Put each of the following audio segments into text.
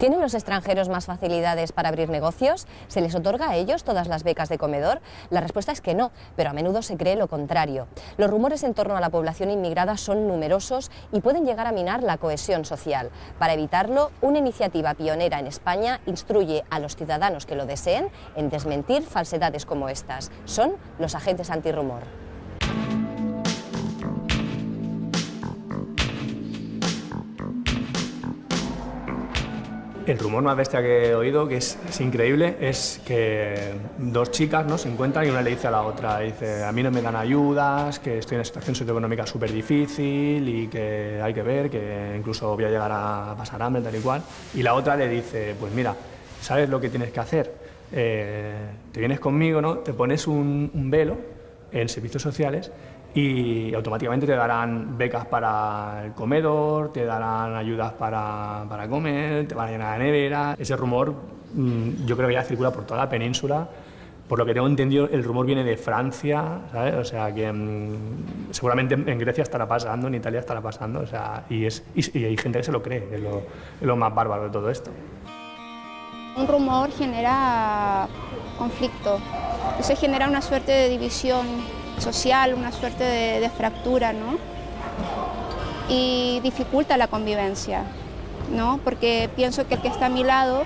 ¿Tienen los extranjeros más facilidades para abrir negocios? ¿Se les otorga a ellos todas las becas de comedor? La respuesta es que no, pero a menudo se cree lo contrario. Los rumores en torno a la población inmigrada son numerosos y pueden llegar a minar la cohesión social. Para evitarlo, una iniciativa pionera en España instruye a los ciudadanos que lo deseen en desmentir falsedades como estas. Son los agentes antirrumor. El rumor más bestia que he oído, que es increíble, es que dos chicas, ¿no?, se encuentran y una le dice a la otra, dice, a mí no me dan ayudas, que estoy en una situación socioeconómica súper difícil y que hay que ver, que incluso voy a llegar a pasar hambre, tal y cual. Y la otra le dice, pues mira, ¿sabes lo que tienes que hacer? Te vienes conmigo, ¿no?, te pones un velo en servicios sociales y automáticamente te darán becas para el comedor, te darán ayudas para comer, te van a llenar la nevera. Ese rumor yo creo que ya circula por toda la península. Por lo que tengo entendido, el rumor viene de Francia, ¿sabes? O sea que seguramente en Grecia estará pasando, en Italia estará pasando, o sea, y hay gente que se lo cree, es lo más bárbaro de todo esto. Un rumor genera conflicto, eso genera una suerte de división social, una suerte de fractura, ¿no? Y dificulta la convivencia, ¿no? Porque pienso que el que está a mi lado,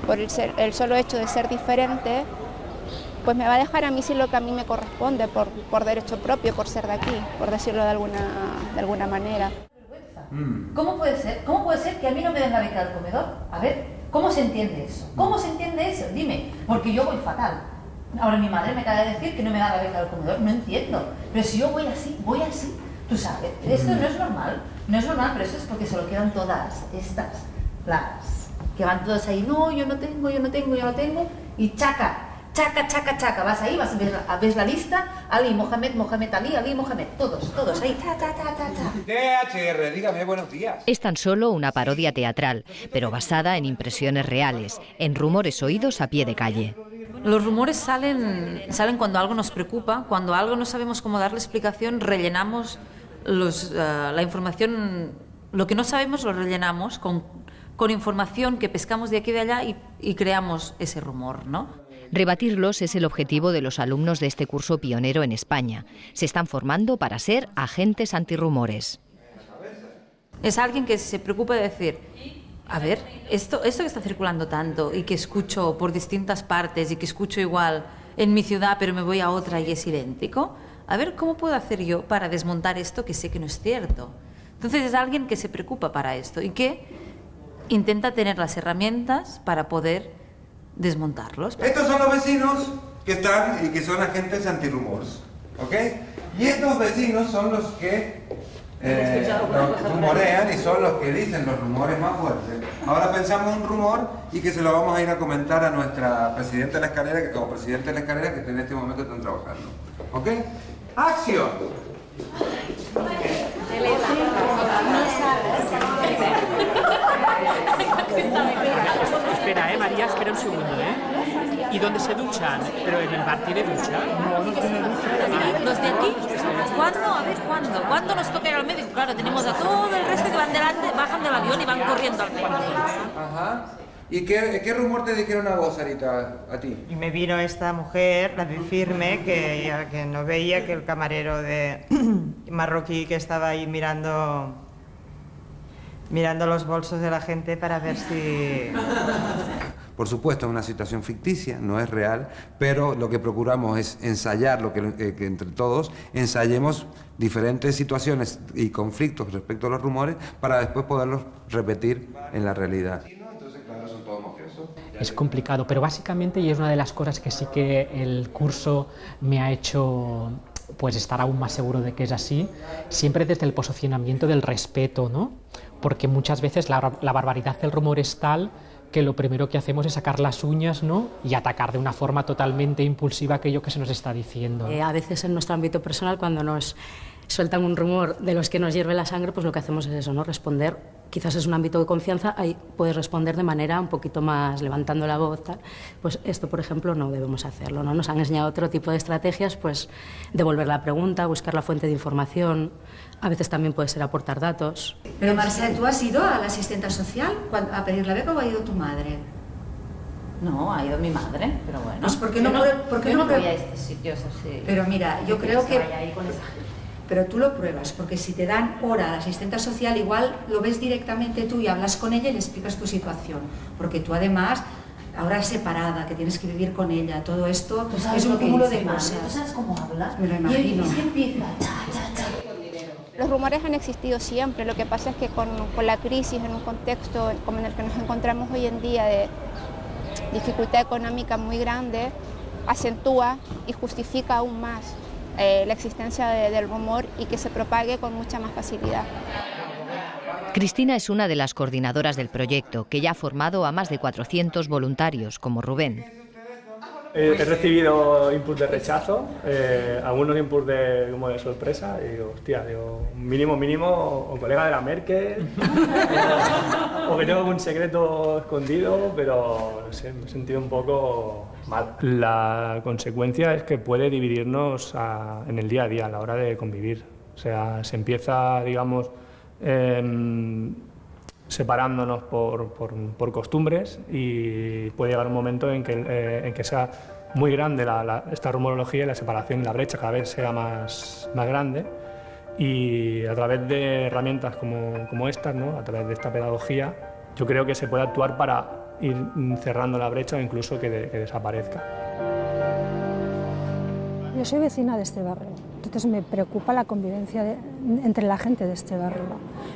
por el solo hecho de ser diferente, pues me va a dejar a mí sin lo que a mí me corresponde, por derecho propio, por ser de aquí, por decirlo de alguna manera. ¿Cómo puede ser que a mí no me den la beca del comedor? A ver, ¿cómo se entiende eso? ¿Cómo se entiende eso? Dime, porque yo voy fatal. Ahora mi madre me acaba de decir que no me da la beca del comedor, no entiendo. Pero si yo voy así, tú sabes, esto no es normal, pero eso es porque se lo quedan todas estas, las que van todas ahí, no, yo no tengo, y chaca, vas ahí, ves la lista, Ali, Mohamed, Ali, Mohamed, todos ahí, DHR, dígame, buenos días. Es tan solo una parodia teatral, pero basada en impresiones reales, en rumores oídos a pie de calle. Los rumores salen cuando algo nos preocupa, cuando algo no sabemos cómo darle explicación, rellenamos la información, lo que no sabemos lo rellenamos con información que pescamos de aquí y de allá y creamos ese rumor, ¿no? Rebatirlos es el objetivo de los alumnos de este curso pionero en España. Se están formando para ser agentes antirrumores. Es alguien que se preocupa de decir, a ver, esto que está circulando tanto y que escucho por distintas partes y que escucho igual en mi ciudad pero me voy a otra y es idéntico, a ver, ¿cómo puedo hacer yo para desmontar esto que sé que no es cierto? Entonces es alguien que se preocupa para esto y que intenta tener las herramientas para poder desmontarlos. Estos son los vecinos que están y que son agentes antirrumores, ¿ok? Y estos vecinos son los que rumorean y son los que dicen los rumores más fuertes. Ahora pensamos un rumor y que se lo vamos a ir a comentar a nuestra presidenta de la escalera o presidente de la escalera que en este momento están trabajando. ¿Ok? ¡Acción! Espera, María, espera un segundo, ¿Y dónde se duchan? ¿Pero en el bar tiene ducha? No tiene ducha. ¿Los de aquí? ¿Cuándo? A ver, ¿cuándo? ¿Cuándo nos toca ir al médico? Claro, tenemos a todo el resto que van delante, bajan del avión y van corriendo al médico. Ajá. ¿Y qué rumor te dijeron a vos, Sarita, a ti? Y me vino esta mujer, la de firme, que no veía que el camarero de marroquí que estaba ahí mirando los bolsos de la gente para ver si... Por supuesto, es una situación ficticia, no es real, pero lo que procuramos es ensayar, que entre todos ensayemos diferentes situaciones y conflictos respecto a los rumores para después poderlos repetir en la realidad. Es complicado, pero básicamente, y es una de las cosas que sí que el curso me ha hecho pues estar aún más seguro de que es así, siempre desde el posicionamiento del respeto, ¿no? Porque muchas veces la barbaridad del rumor es tal que lo primero que hacemos es sacar las uñas, ¿no?, y atacar de una forma totalmente impulsiva aquello que se nos está diciendo. A veces en nuestro ámbito personal, cuando nos sueltan un rumor de los que nos hierve la sangre, pues lo que hacemos es eso, ¿no? Responder. Quizás es un ámbito de confianza, ahí puedes responder de manera un poquito más levantando la voz, tal. Pues esto, por ejemplo, no debemos hacerlo, ¿no? Nos han enseñado otro tipo de estrategias, pues devolver la pregunta, buscar la fuente de información, a veces también puede ser aportar datos. Pero Mercè, ¿tú has ido a la asistenta social a pedir la beca o ha ido tu madre? No, ha ido mi madre, pero bueno. Pues ¿por qué yo no voy a estos sitios así? Pero mira, yo creo que... Vaya ahí con esa gente. Pero tú lo pruebas, porque si te dan hora a la asistenta social, igual lo ves directamente tú y hablas con ella y le explicas tu situación. Porque tú además, ahora separada, que tienes que vivir con ella, todo esto es un cúmulo de cosas. ¿Tú sabes cómo hablas? Me lo imagino. Y empieza, Los rumores han existido siempre, lo que pasa es que con la crisis, en un contexto como en el que nos encontramos hoy en día de dificultad económica muy grande, acentúa y justifica aún más la existencia del rumor y que se propague con mucha más facilidad. Cristina es una de las coordinadoras del proyecto, que ya ha formado a más de 400 voluntarios, como Rubén. He recibido inputs de rechazo, algunos inputs como de sorpresa, y digo, hostia, mínimo, o colega de la Merkel, o que tengo algún secreto escondido, pero no sé, me he sentido un poco mal. La consecuencia es que puede dividirnos en el día a día, a la hora de convivir. O sea, se empieza, digamos, separándonos por costumbres, y puede llegar un momento en que sea muy grande esta rumorología y la separación y la brecha cada vez sea más grande, y a través de herramientas como estas, ¿no? A través de esta pedagogía, yo creo que se puede actuar para ir cerrando la brecha o incluso que desaparezca. Yo soy vecina de este barrio, entonces me preocupa la convivencia entre la gente de este barrio.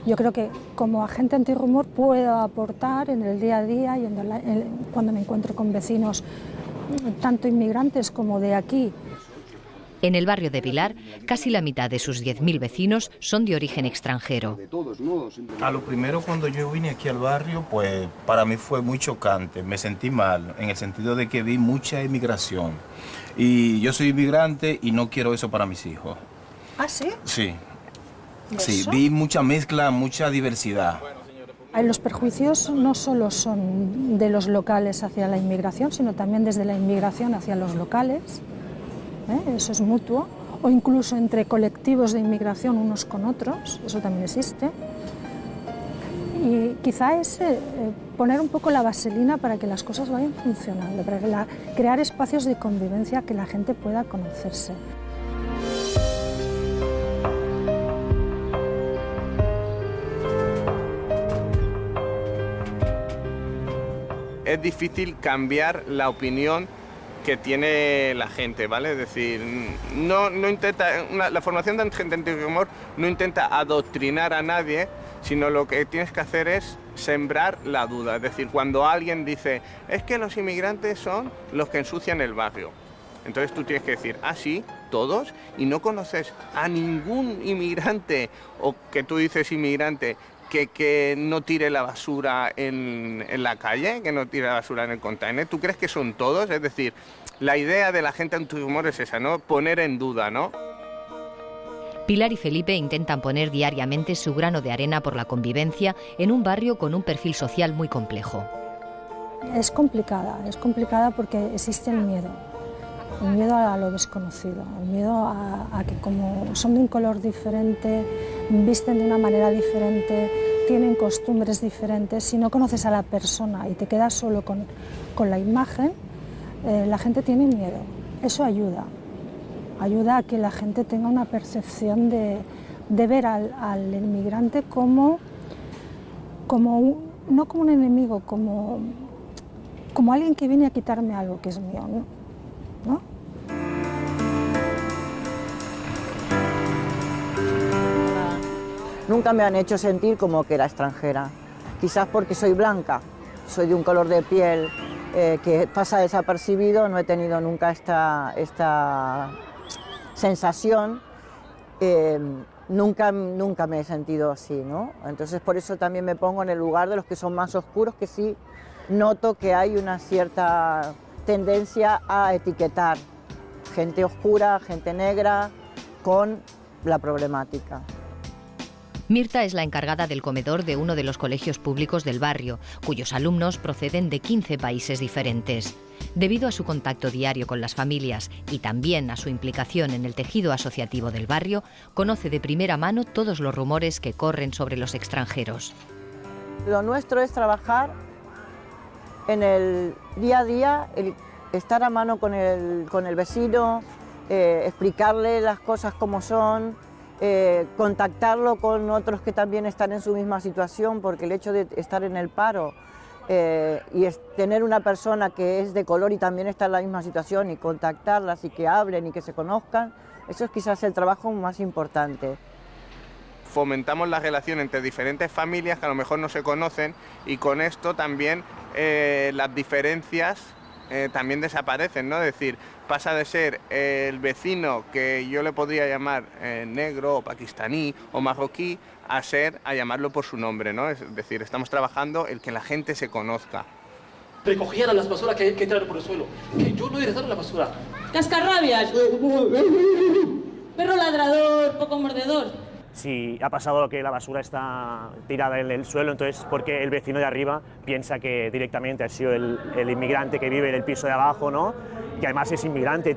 Yo creo que como agente antirrumor puedo aportar en el día a día y cuando me encuentro con vecinos, tanto inmigrantes como de aquí. En el barrio de Vilar, casi la mitad de sus 10.000 vecinos son de origen extranjero. A lo primero, cuando yo vine aquí al barrio, pues para mí fue muy chocante. Me sentí mal, en el sentido de que vi mucha inmigración. Y yo soy inmigrante y no quiero eso para mis hijos. ¿Ah, sí? Sí. Sí, vi mucha mezcla, mucha diversidad. Los perjuicios no solo son de los locales hacia la inmigración, sino también desde la inmigración hacia los locales. Eso es mutuo, o incluso entre colectivos de inmigración unos con otros, eso también existe. Y quizá es poner un poco la vaselina para que las cosas vayan funcionando, para crear espacios de convivencia que la gente pueda conocerse. Es difícil cambiar la opinión que tiene la gente, ¿vale? Es decir, la formación de agente antirrumor no intenta adoctrinar a nadie, sino lo que tienes que hacer es sembrar la duda. Es decir, cuando alguien dice, es que los inmigrantes son los que ensucian el barrio, entonces tú tienes que decir, ah, sí, todos, y no conoces a ningún inmigrante, o que tú dices inmigrante, que no tire la basura en la calle, que no tire la basura en el container. ¿Tú crees que son todos? Es decir, la idea de la gente antirrumor es esa, ¿no? Poner en duda, ¿no? Pilar y Felipe intentan poner diariamente su grano de arena por la convivencia en un barrio con un perfil social muy complejo. Es complicada porque existe el miedo a lo desconocido, el miedo a que como son de un color diferente, visten de una manera diferente, tienen costumbres diferentes. Si no conoces a la persona y te quedas solo con la imagen, la gente tiene miedo. Eso ayuda a que la gente tenga una percepción de ver al inmigrante no como un enemigo, como alguien que viene a quitarme algo que es mío, ¿no? Nunca me han hecho sentir como que era extranjera, quizás porque soy blanca, soy de un color de piel que pasa desapercibido, no he tenido nunca esta sensación, nunca me he sentido así, ¿no? Entonces por eso también me pongo en el lugar de los que son más oscuros, que sí noto que hay una cierta tendencia a etiquetar gente oscura, gente negra, con la problemática. Mirta es la encargada del comedor de uno de los colegios públicos del barrio, cuyos alumnos proceden de 15 países diferentes. Debido a su contacto diario con las familias y también a su implicación en el tejido asociativo del barrio, conoce de primera mano todos los rumores que corren sobre los extranjeros. Lo nuestro es trabajar en el día a día, el estar a mano con el vecino, explicarle las cosas como son, contactarlo con otros que también están en su misma situación, porque el hecho de estar en el paro y tener una persona que es de color y también está en la misma situación y contactarlas y que hablen y que se conozcan, eso es quizás el trabajo más importante. Fomentamos la relación entre diferentes familias que a lo mejor no se conocen y con esto también las diferencias también desaparecen, ¿no? Es decir, pasa de ser el vecino que yo le podría llamar negro o pakistaní o marroquí a llamarlo por su nombre, ¿no? Es decir, estamos trabajando el que la gente se conozca. Recogieran las basuras que tiraron por el suelo, que yo no he regresado la basura. Cascarrabias, perro ladrador, poco mordedor. Si ha pasado que la basura está tirada en el suelo, entonces porque el vecino de arriba piensa que directamente ha sido el inmigrante que vive en el piso de abajo, ¿no? Que además es inmigrante,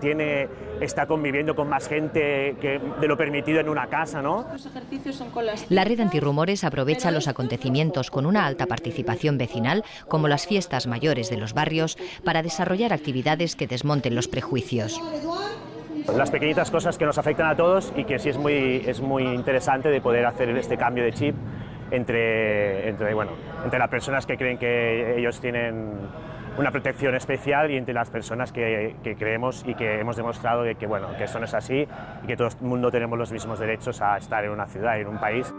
está conviviendo con más gente de lo permitido en una casa, ¿no? La red antirrumores aprovecha los acontecimientos con una alta participación vecinal, como las fiestas mayores de los barrios, para desarrollar actividades que desmonten los prejuicios. Las pequeñitas cosas que nos afectan a todos y que sí es muy interesante de poder hacer este cambio de chip entre las personas que creen que ellos tienen una protección especial y entre las personas que creemos y que hemos demostrado que esto no es así y que todo el mundo tenemos los mismos derechos a estar en una ciudad y en un país.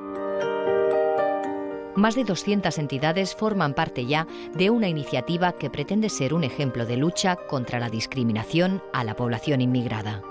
Más de 200 entidades forman parte ya de una iniciativa que pretende ser un ejemplo de lucha contra la discriminación a la población inmigrada.